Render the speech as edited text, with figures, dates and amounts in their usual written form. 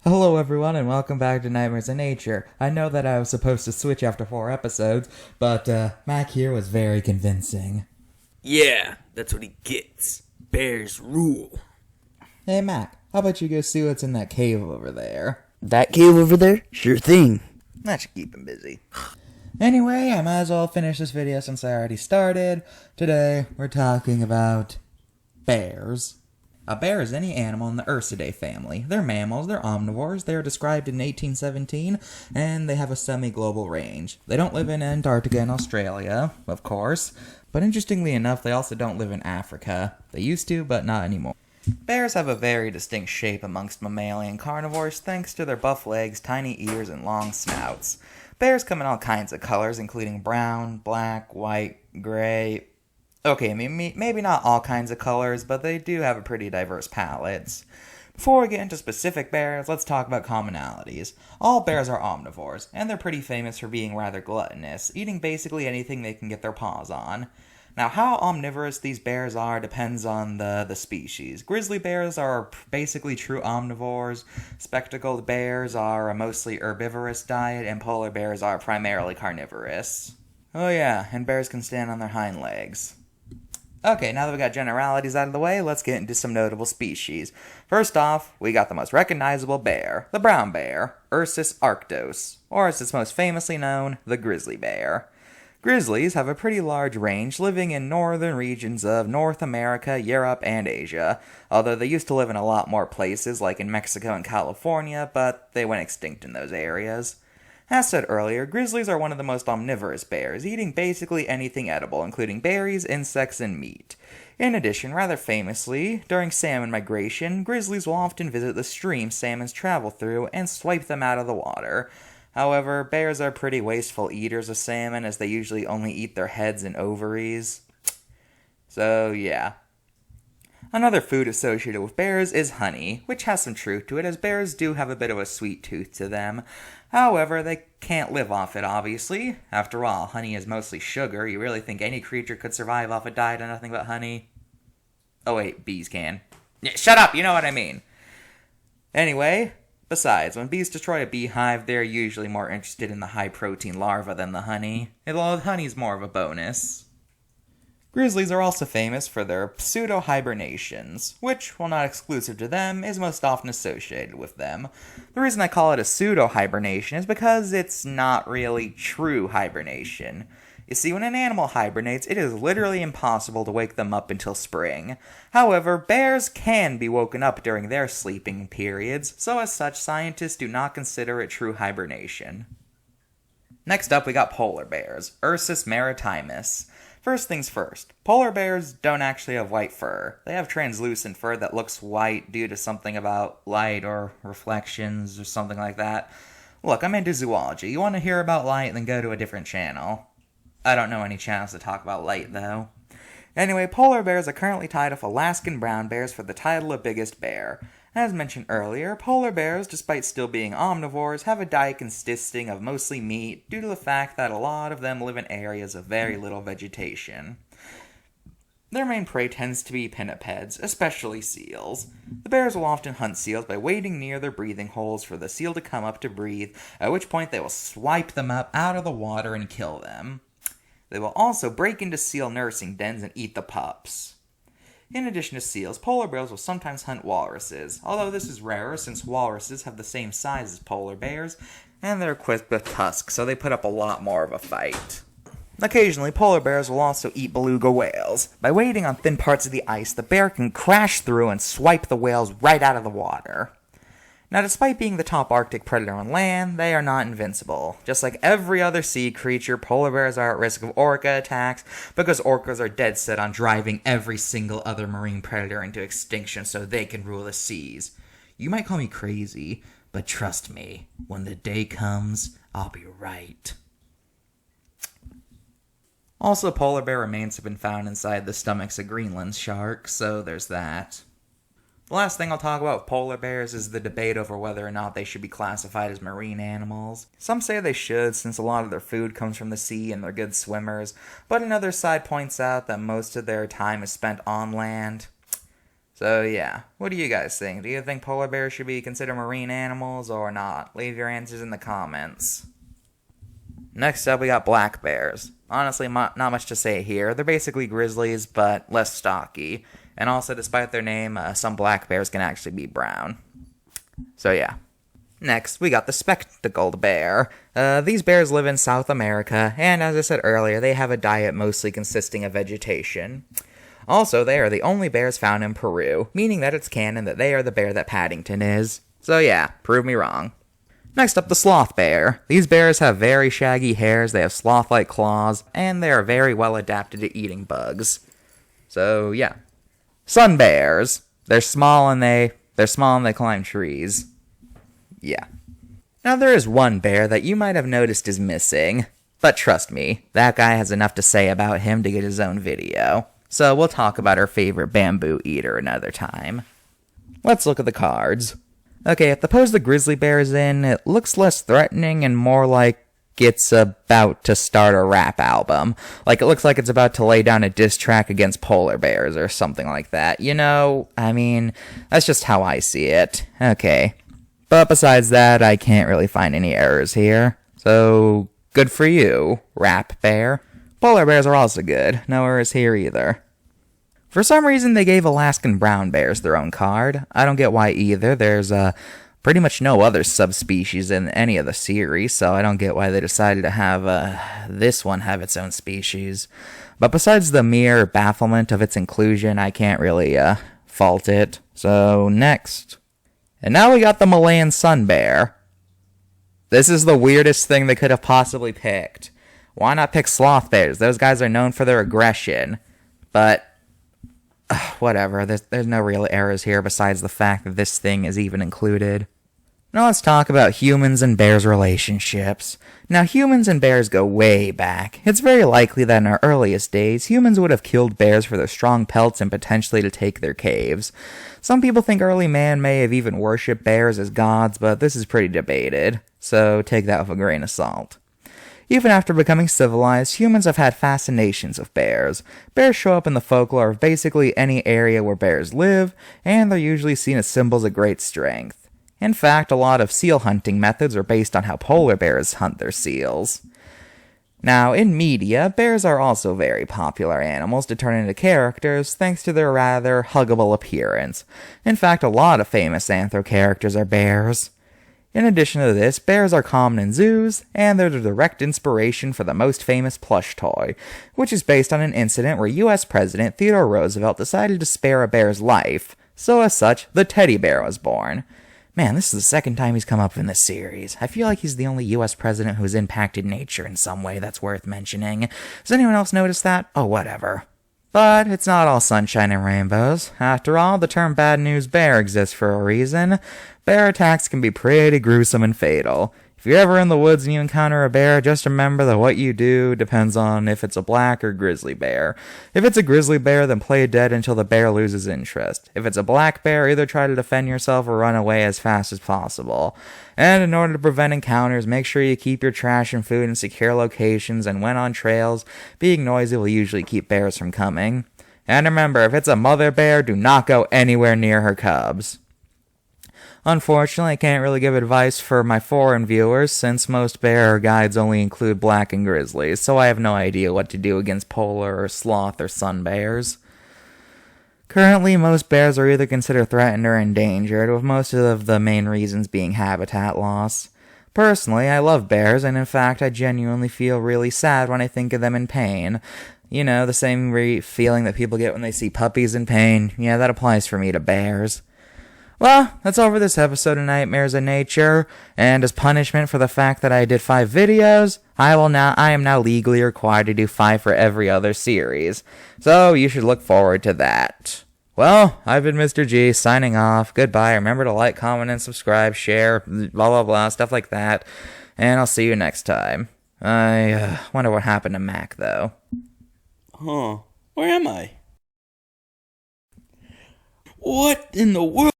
Hello everyone and welcome back to Nightmares in Nature. I know that I was supposed to switch after 4 episodes, but Mac here was very convincing. Yeah, that's what he gets. Bears rule. Hey Mac, how about you go see what's in that cave over there? That cave over there? Sure thing. That should keep him busy. Anyway, I might as well finish this video since I already started. Today, we're talking about bears. A bear is any animal in the Ursidae family. They're mammals, they're omnivores, they are described in 1817, and they have a semi-global range. They don't live in Antarctica and Australia, of course, but interestingly enough, they also don't live in Africa. They used to, but not anymore. Bears have a very distinct shape amongst mammalian carnivores thanks to their buff legs, tiny ears, and long snouts. Bears come in all kinds of colors, including brown, black, white, gray. Okay, maybe not all kinds of colors, but they do have a pretty diverse palettes. Before we get into specific bears, let's talk about commonalities. All bears are omnivores, and they're pretty famous for being rather gluttonous, eating basically anything they can get their paws on. Now, how omnivorous these bears are depends on the species. Grizzly bears are basically true omnivores, spectacled bears are a mostly herbivorous diet, and polar bears are primarily carnivorous. Oh yeah, and bears can stand on their hind legs. Okay, now that we got generalities out of the way, let's get into some notable species. First off, we got the most recognizable bear, the brown bear, Ursus arctos, or as it's most famously known, the grizzly bear. Grizzlies have a pretty large range, living in northern regions of North America, Europe, and Asia, although they used to live in a lot more places like in Mexico and California, but they went extinct in those areas. As said earlier, grizzlies are one of the most omnivorous bears, eating basically anything edible, including berries, insects, and meat. In addition, rather famously, during salmon migration, grizzlies will often visit the streams salmons travel through and swipe them out of the water. However, bears are pretty wasteful eaters of salmon, as they usually only eat their heads and ovaries. So, yeah. Another food associated with bears is honey, which has some truth to it, as bears do have a bit of a sweet tooth to them. However, they can't live off it, obviously. After all, honey is mostly sugar. You really think any creature could survive off a diet of nothing but honey? Oh wait, bees can. Yeah, shut up, you know what I mean. Anyway, besides, when bees destroy a beehive, they're usually more interested in the high-protein larva than the honey. Although honey's more of a bonus. Grizzlies are also famous for their pseudo-hibernations, which, while not exclusive to them, is most often associated with them. The reason I call it a pseudo-hibernation is because it's not really true hibernation. You see, when an animal hibernates, it is literally impossible to wake them up until spring. However, bears can be woken up during their sleeping periods, so as such, scientists do not consider it true hibernation. Next up, we got polar bears, Ursus maritimus. First things first, polar bears don't actually have white fur. They have translucent fur that looks white due to something about light or reflections or something like that. Look, I'm into zoology. You want to hear about light, then go to a different channel. I don't know any channels to talk about light, though. Anyway, polar bears are currently tied with Alaskan brown bears for the title of biggest bear. As mentioned earlier, polar bears, despite still being omnivores, have a diet consisting of mostly meat due to the fact that a lot of them live in areas of very little vegetation. Their main prey tends to be pinnipeds, especially seals. The bears will often hunt seals by waiting near their breathing holes for the seal to come up to breathe, at which point they will swipe them up out of the water and kill them. They will also break into seal nursing dens and eat the pups. In addition to seals, polar bears will sometimes hunt walruses, although this is rarer since walruses have the same size as polar bears, and they're equipped with tusks, so they put up a lot more of a fight. Occasionally, polar bears will also eat beluga whales. By wading on thin parts of the ice, the bear can crash through and swipe the whales right out of the water. Now, despite being the top Arctic predator on land, they are not invincible. Just like every other sea creature, polar bears are at risk of orca attacks because orcas are dead set on driving every single other marine predator into extinction so they can rule the seas. You might call me crazy, but trust me, when the day comes, I'll be right. Also, polar bear remains have been found inside the stomachs of Greenland sharks, so there's that. The last thing I'll talk about with polar bears is the debate over whether or not they should be classified as marine animals. Some say they should, since a lot of their food comes from the sea and they're good swimmers, but another side points out that most of their time is spent on land. So yeah, what do you guys think? Do you think polar bears should be considered marine animals or not? Leave your answers in the comments. Next up, we got black bears. Honestly, not much to say here. They're basically grizzlies, but less stocky. And also, despite their name, some black bears can actually be brown. So yeah. Next, we got the spectacled bear. These bears live in South America, and as I said earlier, they have a diet mostly consisting of vegetation. Also, they are the only bears found in Peru, meaning that it's canon that they are the bear that Paddington is. So yeah, prove me wrong. Next up, the sloth bear. These bears have very shaggy hairs, they have sloth-like claws, and they are very well adapted to eating bugs. So yeah. Sun bears. They're small and they climb trees. Yeah. Now there is one bear that you might have noticed is missing. But trust me, that guy has enough to say about him to get his own video. So we'll talk about our favorite bamboo eater another time. Let's look at the cards. Okay, if the pose the grizzly bear is in, it looks less threatening and more like it's about to start a rap album. Like, it looks like it's about to lay down a diss track against polar bears or something like that. You know, I mean, that's just how I see it. Okay. But besides that, I can't really find any errors here. So, good for you, rap bear. Polar bears are also good. No errors here either. For some reason, they gave Alaskan brown bears their own card. I don't get why either. There's pretty much no other subspecies in any of the series, so I don't get why they decided to have this one have its own species. But besides the mere bafflement of its inclusion, I can't really fault it. So, next. And now we got the Malayan sun bear. This is the weirdest thing they could have possibly picked. Why not pick sloth bears? Those guys are known for their aggression. But whatever, there's no real errors here besides the fact that this thing is even included. Now let's talk about humans and bears' relationships. Now humans and bears go way back. It's very likely that in our earliest days, humans would have killed bears for their strong pelts and potentially to take their caves. Some people think early man may have even worshipped bears as gods, but this is pretty debated, so take that with a grain of salt. Even after becoming civilized, humans have had fascinations with bears. Bears show up in the folklore of basically any area where bears live, and they're usually seen as symbols of great strength. In fact, a lot of seal hunting methods are based on how polar bears hunt their seals. Now, in media, bears are also very popular animals to turn into characters thanks to their rather huggable appearance. In fact, a lot of famous anthro characters are bears. In addition to this, bears are common in zoos, and they're the direct inspiration for the most famous plush toy, which is based on an incident where US President Theodore Roosevelt decided to spare a bear's life, so as such, the teddy bear was born. Man, this is the second time he's come up in this series. I feel like he's the only US president who has impacted nature in some way that's worth mentioning. Does anyone else notice that? Oh, whatever. But it's not all sunshine and rainbows. After all, the term bad news bear exists for a reason. Bear attacks can be pretty gruesome and fatal. If you're ever in the woods and you encounter a bear, just remember that what you do depends on if it's a black or grizzly bear. If it's a grizzly bear, then play dead until the bear loses interest. If it's a black bear, either try to defend yourself or run away as fast as possible. And in order to prevent encounters, make sure you keep your trash and food in secure locations, and when on trails, being noisy will usually keep bears from coming. And remember, if it's a mother bear, do not go anywhere near her cubs. Unfortunately, I can't really give advice for my foreign viewers, since most bear guides only include black and grizzlies, so I have no idea what to do against polar or sloth or sun bears. Currently, most bears are either considered threatened or endangered, with most of the main reasons being habitat loss. Personally, I love bears, and in fact, I genuinely feel really sad when I think of them in pain. You know, the same feeling that people get when they see puppies in pain. Yeah, that applies for me to bears. Well, that's all for this episode of Nightmares in Nature, and as punishment for the fact that I did 5 videos, I am now legally required to do 5 for every other series. So you should look forward to that. Well, I've been Mr. G, signing off. Goodbye. Remember to like, comment, and subscribe, share, blah, blah, blah, stuff like that. And I'll see you next time. I wonder what happened to Mac, though. Huh. Where am I? What in the world?